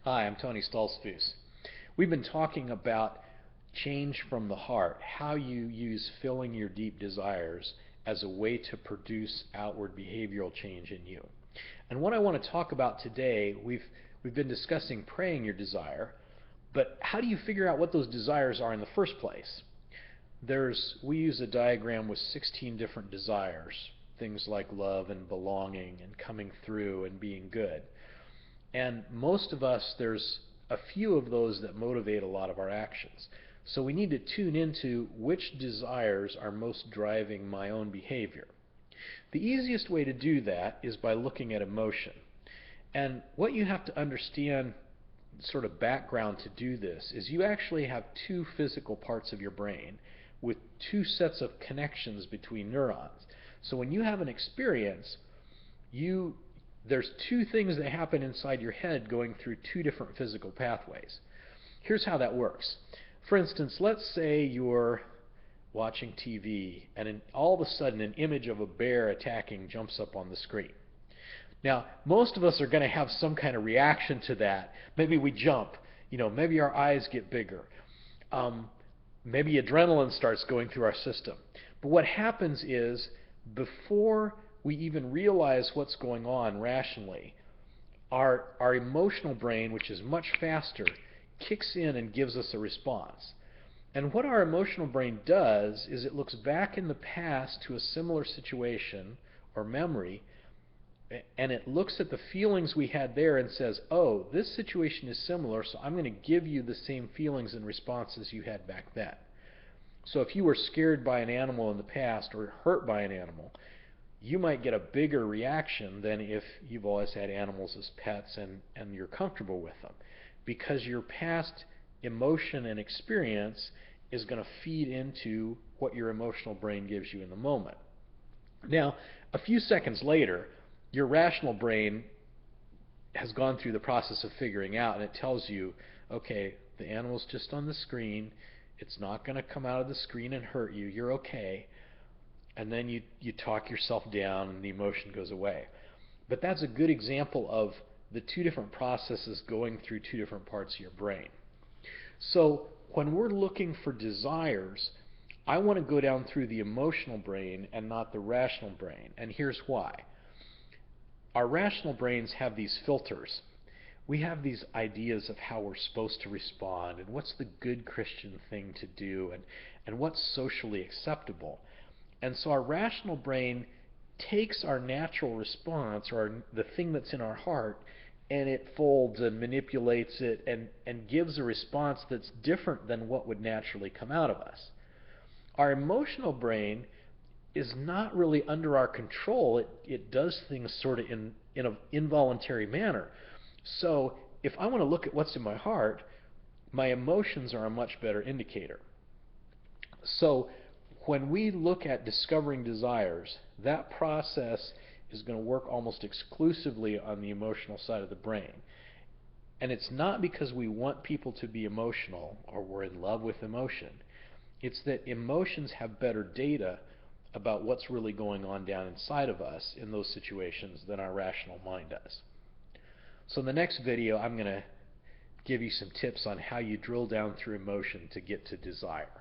Hi, I'm Tony Stolzfus. We've been talking about change from the heart, how you use filling your deep desires as a way to produce outward behavioral change in you. And what I want to talk about today, we've been discussing praying your desire, but how do you figure out what those desires are in the first place? We use a diagram with 16 different desires, things like love and belonging and coming through and being good. And most of us, there's a few of those that motivate a lot of our actions. So we need to tune into which desires are most driving my own behavior. The easiest way to do that is by looking at emotion. And what you have to understand, sort of background to do this, is you actually have two physical parts of your brain with two sets of connections between neurons. So when you have an experience, you there's two things that happen inside your head going through two different physical pathways. Here's how that works. For instance, let's say you're watching TV and all of a sudden an image of a bear attacking jumps up on the screen. Now, most of us are going to have some kind of reaction to that. Maybe we jump, maybe our eyes get bigger. Maybe adrenaline starts going through our system. But what happens is, before we even realize what's going on rationally, our emotional brain, which is much faster, kicks in and gives us a response. And what our emotional brain does is it looks back in the past to a similar situation or memory, and it looks at the feelings we had there and says, oh, this situation is similar, so I'm going to give you the same feelings and responses you had back then. So if you were scared by an animal in the past or hurt by an animal, you might get a bigger reaction than if you've always had animals as pets and you're comfortable with them, because your past emotion and experience is going to feed into what your emotional brain gives you in the moment. Now, a few seconds later, your rational brain has gone through the process of figuring out, and it tells you, okay, the animal's just on the screen, it's not going to come out of the screen and hurt you, you're okay. And then you talk yourself down and the emotion goes away. But that's a good example of the two different processes going through two different parts of your brain. So when we're looking for desires, I want to go down through the emotional brain and not the rational brain. And here's why. Our rational brains have these filters. We have these ideas of how we're supposed to respond and what's the good Christian thing to do and what's socially acceptable. And so our rational brain takes our natural response, or the thing that's in our heart, and it folds and manipulates it and gives a response that's different than what would naturally come out of us. Our emotional brain is not really under our control. It does things sort of in an involuntary manner. So if I want to look at what's in my heart, my emotions are a much better indicator. So when we look at discovering desires, that process is going to work almost exclusively on the emotional side of the brain. And it's not because we want people to be emotional or we're in love with emotion. It's that emotions have better data about what's really going on down inside of us in those situations than our rational mind does. So in the next video, I'm going to give you some tips on how you drill down through emotion to get to desire.